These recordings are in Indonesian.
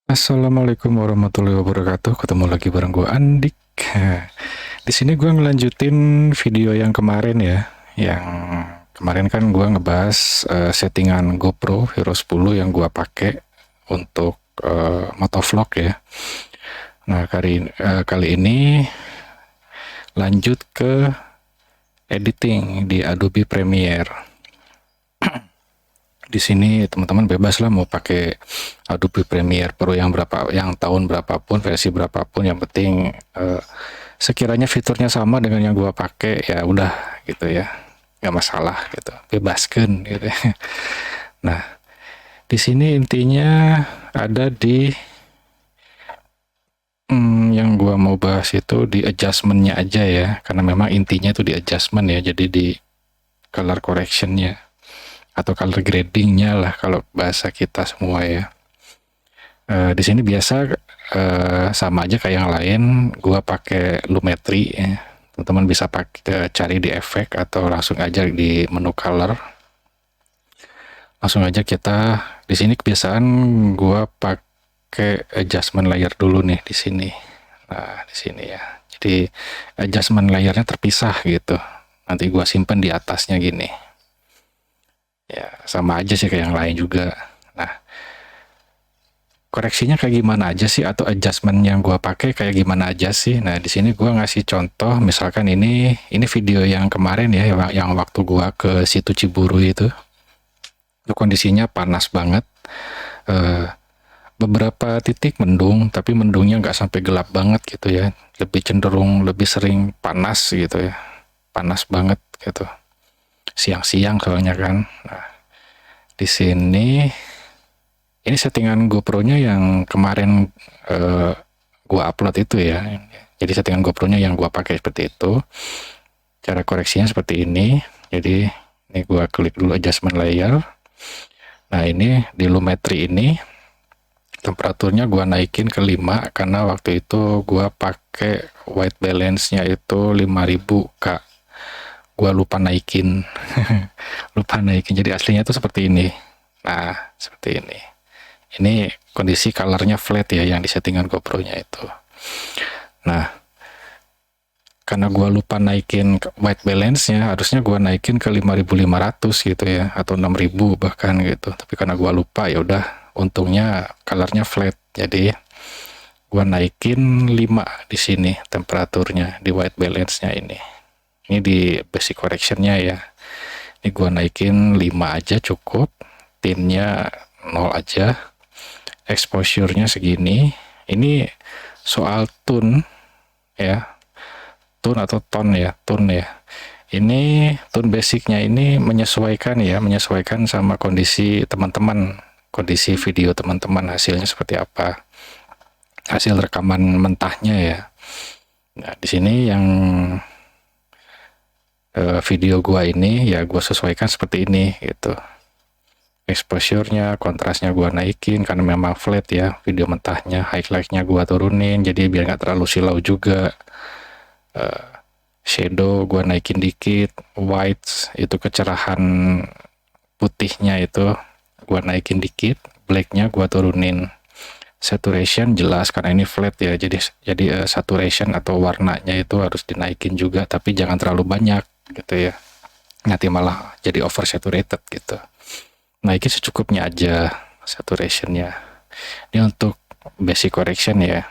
Assalamualaikum warahmatullahi wabarakatuh. Ketemu lagi bareng gue Andik. Di sini gue ngelanjutin video yang kemarin ya. Yang kemarin kan gue ngebahas settingan GoPro Hero 10 yang gue pakai untuk motovlog ya. Nah, kali ini lanjut ke editing di Adobe Premiere. Di sini teman-teman bebas lah mau pakai Adobe Premiere Pro yang tahun berapapun, versi berapapun, yang penting sekiranya fiturnya sama dengan yang gua pakai ya udah gitu ya, nggak masalah gitu, bebaskan gitu. Nah, di sini intinya ada di yang gua mau bahas itu di adjustmentnya aja ya, karena memang intinya itu di adjustment ya, jadi di color correctionnya atau color gradingnya lah kalau bahasa kita semua ya. Di sini biasa sama aja kayak yang lain, gua pakai Lumetri ya. Teman-teman bisa pakai cari di efek atau langsung aja di menu color. Langsung aja kita di sini kebiasaan gua pakai adjustment layer dulu nih di sini. Nah, di sini ya. Jadi adjustment layernya terpisah gitu. Nanti gua simpen di atasnya gini. Ya, sama aja sih kayak yang lain juga. Nah, koreksinya kayak gimana aja sih, atau adjustment yang gua pakai kayak gimana aja sih. Nah, di sini gua ngasih contoh, misalkan ini video yang kemarin ya, yang waktu gua ke situ Ciburu itu kondisinya panas banget. Beberapa titik mendung, tapi mendungnya nggak sampai gelap banget gitu ya, lebih cenderung lebih sering panas gitu ya, panas banget gitu siang-siang soalnya kan. Nah, di sini ini settingan GoPro-nya yang kemarin gua upload itu ya. Jadi settingan GoPro-nya yang gua pakai seperti itu. Cara koreksinya seperti ini. Jadi ini gua klik dulu adjustment layer. Nah, ini di Lumetri ini temperaturnya gua naikin ke 5 karena waktu itu gua pakai white balance-nya itu 5000 Kak. Gua lupa naikin. Lupa naikin. Jadi aslinya itu seperti ini. Nah, seperti ini. Ini kondisi colornya flat ya yang di settingan GoPro-nya itu. Nah, karena gua lupa naikin white balance-nya, harusnya gua naikin ke 5500 gitu ya, atau 6000 bahkan gitu. Tapi karena gua lupa, ya udah, untungnya colornya flat. Jadi gua naikin 5 di sini temperaturnya di white balance-nya ini. Ini di basic correction-nya ya. Ini gua naikin 5 aja cukup. Tint-nya 0 aja. Exposure-nya segini. Ini soal tone ya, tone atau tone ya, tone ya. Ini tone basicnya ini menyesuaikan ya, menyesuaikan sama kondisi teman-teman, kondisi video teman-teman, hasilnya seperti apa, hasil rekaman mentahnya ya. Nah, di sini yang video gua ini ya gua sesuaikan seperti ini gitu. Exposure-nya, kontrasnya gua naikin karena memang flat ya video mentahnya. Highlight-nya gua turunin jadi biar nggak terlalu silau juga. Shadow gua naikin dikit. White itu kecerahan putihnya itu gua naikin dikit. Black-nya gua turunin. Saturation jelas karena ini flat ya, jadi saturation atau warnanya itu harus dinaikin juga, tapi jangan terlalu banyak gitu ya, nanti malah jadi oversaturated gitu. Naikin secukupnya aja saturationnya. Ini untuk basic correction ya,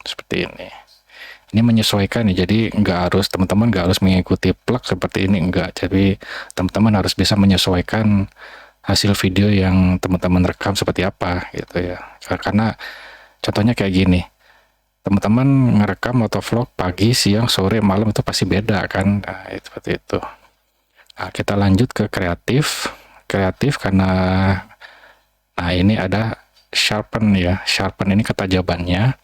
seperti ini. Ini menyesuaikan ya, jadi teman-teman nggak harus mengikuti plug seperti ini, enggak. Jadi teman-teman harus bisa menyesuaikan hasil video yang teman-teman rekam seperti apa gitu ya. Karena contohnya kayak gini, teman-teman ngerekam motovlog pagi, siang, sore, malam itu pasti beda kan. Nah, seperti itu. Nah, kita lanjut ke kreatif karena nah ini ada sharpen ya, sharpen ini ketajamannya.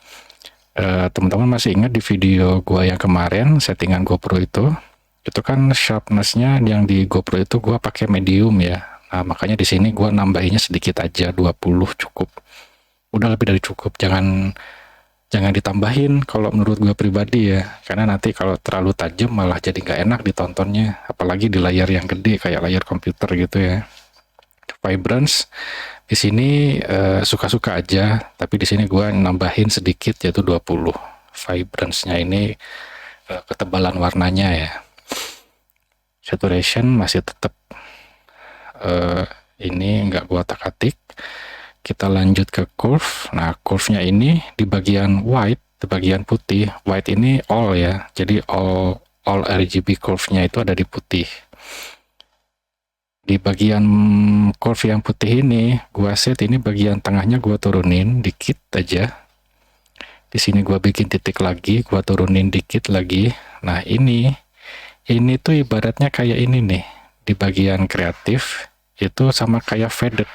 Teman-teman masih ingat di video gua yang kemarin settingan GoPro itu kan sharpness-nya yang di GoPro itu gua pakai medium ya. Nah, makanya di sini gua nambahinnya sedikit aja, 20 cukup. Udah lebih dari cukup, jangan ditambahin kalau menurut gue pribadi ya, karena nanti kalau terlalu tajam malah jadi nggak enak ditontonnya, apalagi di layar yang gede kayak layar komputer gitu ya. Vibrance Di sini suka-suka aja, tapi di sini gua nambahin sedikit yaitu 20. Vibrance-nya ini ketebalan warnanya ya. Saturation masih tetap ini nggak gua otak-atik. Kita lanjut ke curve. Nah, curve-nya ini di bagian white, di bagian putih. White ini all ya. Jadi all RGB curve-nya itu ada di putih. Di bagian curve yang putih ini, gua set ini bagian tengahnya gua turunin dikit aja. Di sini gua bikin titik lagi, gua turunin dikit lagi. Nah, ini tuh ibaratnya kayak ini nih. Di bagian kreatif itu sama kayak faded.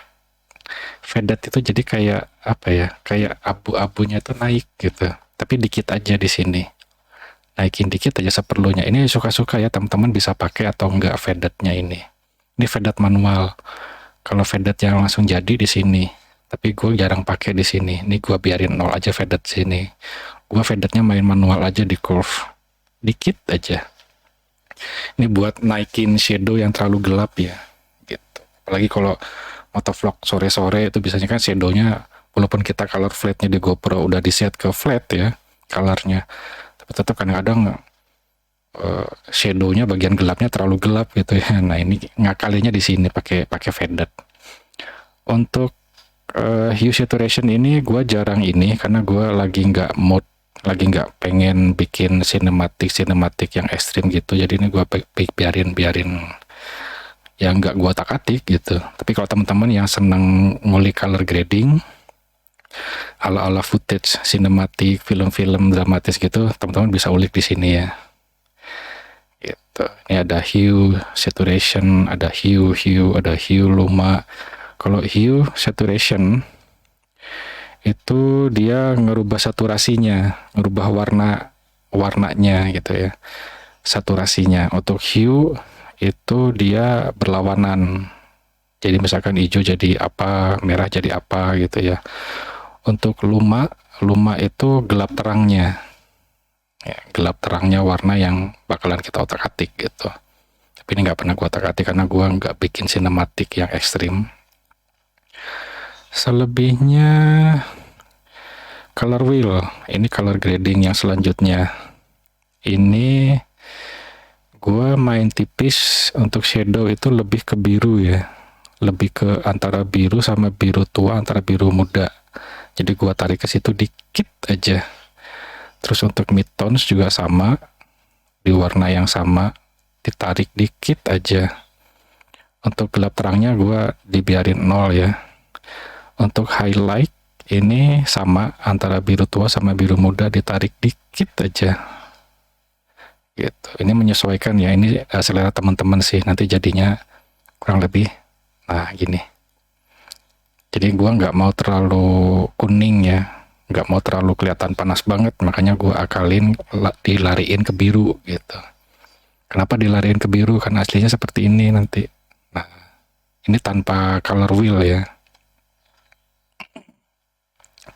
Faded itu jadi kayak apa ya? Kayak abu-abunya tuh naik gitu. Tapi dikit aja di sini. Naikin dikit aja seperlunya. Ini suka-suka ya, teman-teman bisa pakai atau enggak fadednya ini. Ini faded manual. Kalau faded yang langsung jadi di sini, tapi gue jarang pakai di sini. Ini gue biarin 0 aja faded sini. Gue fadednya main manual aja di curve, dikit aja. Ini buat naikin shadow yang terlalu gelap ya, gitu. Apalagi kalau motovlog sore-sore itu biasanya kan shadownya, walaupun kita color flatnya di GoPro udah di set ke flat ya, colornya, tapi tetap kadang-kadang shadownya bagian gelapnya terlalu gelap gitu ya. Nah, ini ngakalinya di sini pakai faded. Untuk hue saturation ini gue jarang ini karena gue lagi nggak mood, lagi nggak pengen bikin sinematik yang ekstrim gitu. Jadi ini gue biarin yang nggak gue otak-atik gitu. Tapi kalau teman-teman yang senang ngulik color grading ala-ala footage sinematik, film-film dramatis gitu, teman-teman bisa ulik di sini ya. Gitu. Ini ada hue saturation, ada hue, ada hue luma. Kalau hue saturation itu dia ngerubah saturasinya, ngerubah warnanya gitu ya. Saturasinya. Untuk hue itu dia berlawanan. Jadi misalkan hijau jadi apa, merah jadi apa gitu ya. Untuk luma itu gelap terangnya. Ya, gelap terangnya warna yang bakalan kita otak-atik gitu. Tapi ini nggak pernah gua otak-atik karena gua nggak bikin sinematik yang ekstrim. Selebihnya color wheel, ini color grading yang selanjutnya. Ini gua main tipis untuk shadow itu lebih ke biru ya, lebih ke antara biru sama biru tua, antara biru muda. Jadi gua tarik ke situ dikit aja. Terus untuk midtones juga sama, di warna yang sama, ditarik dikit aja. Untuk gelap terangnya gue dibiarin 0 ya. Untuk highlight ini sama, antara biru tua sama biru muda, ditarik dikit aja. Gitu. Ini menyesuaikan ya, ini selera teman-teman sih, nanti jadinya kurang lebih, nah gini. Jadi gue nggak mau terlalu kuning ya, nggak mau terlalu kelihatan panas banget, makanya gue akalin dilariin ke biru gitu. Kenapa dilariin ke biru? Karena aslinya seperti ini nanti. Nah, ini tanpa color wheel ya,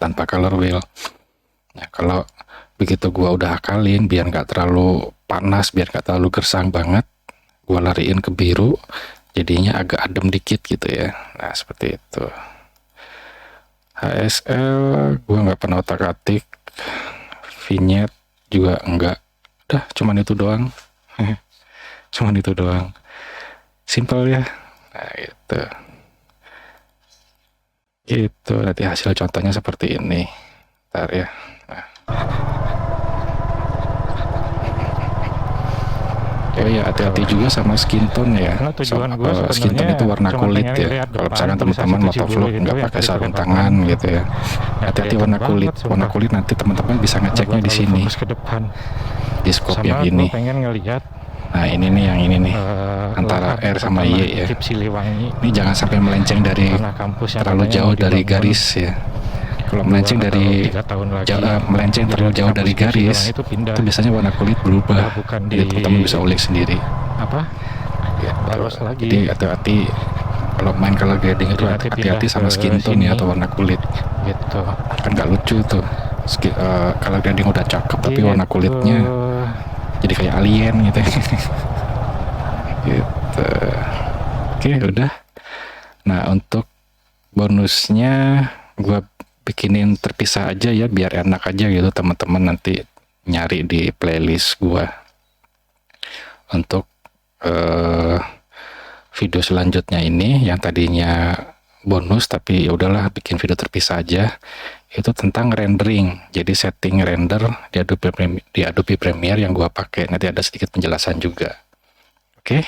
tanpa color wheel. Nah, kalau begitu gue udah akalin biar nggak terlalu panas, biar nggak terlalu gersang banget, gue lariin ke biru, jadinya agak adem dikit gitu ya. Nah, seperti itu. HSL gue nggak pernah otak-atik, vignette juga enggak, udah cuman itu doang. Cuman itu doang, simple ya. Nah, gitu nanti hasil contohnya seperti ini, ntar ya. Nah. Oh ya, hati-hati juga sama skin tone ya. Skin tone itu warna kulit ya. Kalau misalkan teman-teman motovlog nggak pakai sarung tangan gitu ya, hati-hati warna kulit. Warna kulit nanti teman-teman bisa ngeceknya di sini, di scope yang ini. Nah, ini nih yang ini nih, antara R sama Y ya. Ini jangan sampai melenceng dari terlalu jauh dari garis ya. Kalau melenceng terlalu jauh dari garis, itu biasanya warna kulit berubah. Jadi teman-teman bisa ulik sendiri. Ya, jadi hati-hati kalau main color grading itu, hati-hati sama skin tone ya, atau warna kulit. Gitu. Kan nggak lucu tuh. Color grading udah cakep tapi warna kulitnya jadi kayak alien gitu. Gitu. Oke, udah. Nah, untuk bonusnya gue bikinin terpisah aja ya, biar enak aja gitu teman-teman nanti nyari di playlist gue untuk video selanjutnya ini yang tadinya bonus tapi ya udahlah bikin video terpisah aja, itu tentang rendering. Jadi setting render di Adobe Premiere yang gua pakai, nanti ada sedikit penjelasan juga. Oke.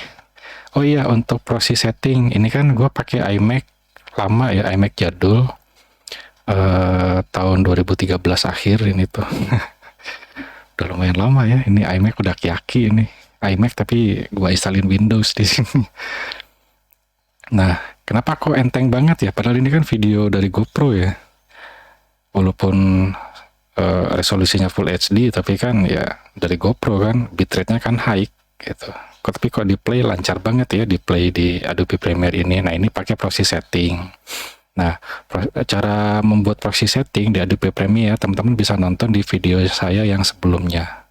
Oh iya, untuk proses setting ini kan gua pakai iMac lama ya, iMac jadul tahun 2013 akhir ini tuh. Udah lumayan lama ya, ini iMac udah aki-aki ini. iMac tapi gua instalin Windows di sini. Nah, kenapa kok enteng banget ya? Padahal ini kan video dari GoPro ya. Walaupun resolusinya Full HD, tapi kan ya dari GoPro kan, bitrate-nya kan high gitu. Tapi kok di play lancar banget ya, di play di Adobe Premiere ini. Nah, ini pakai proxy setting. Nah, cara membuat proxy setting di Adobe Premiere, teman-teman bisa nonton di video saya yang sebelumnya.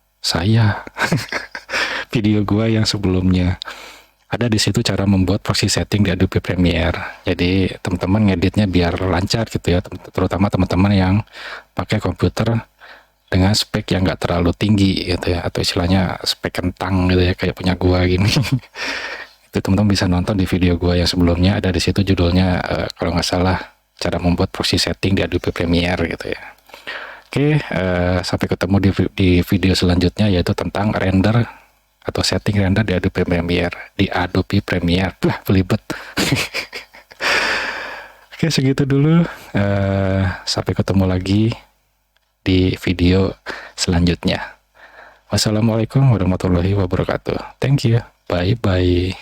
Video gua yang sebelumnya. Ada di situ cara membuat proxy setting di Adobe Premiere. Jadi teman-teman ngeditnya biar lancar gitu ya, terutama teman-teman yang pakai komputer dengan spek yang nggak terlalu tinggi gitu ya, atau istilahnya spek kentang gitu ya, kayak punya gua gini. Itu teman-teman bisa nonton di video gua yang sebelumnya, ada di situ judulnya kalau nggak salah cara membuat proxy setting di Adobe Premiere gitu ya. Oke, sampai ketemu di video selanjutnya, yaitu tentang render atau setting render di Adobe Premiere. Wah, belibet. Oke, segitu dulu. Sampai ketemu lagi di video selanjutnya. Wassalamualaikum warahmatullahi wabarakatuh. Thank you. Bye bye.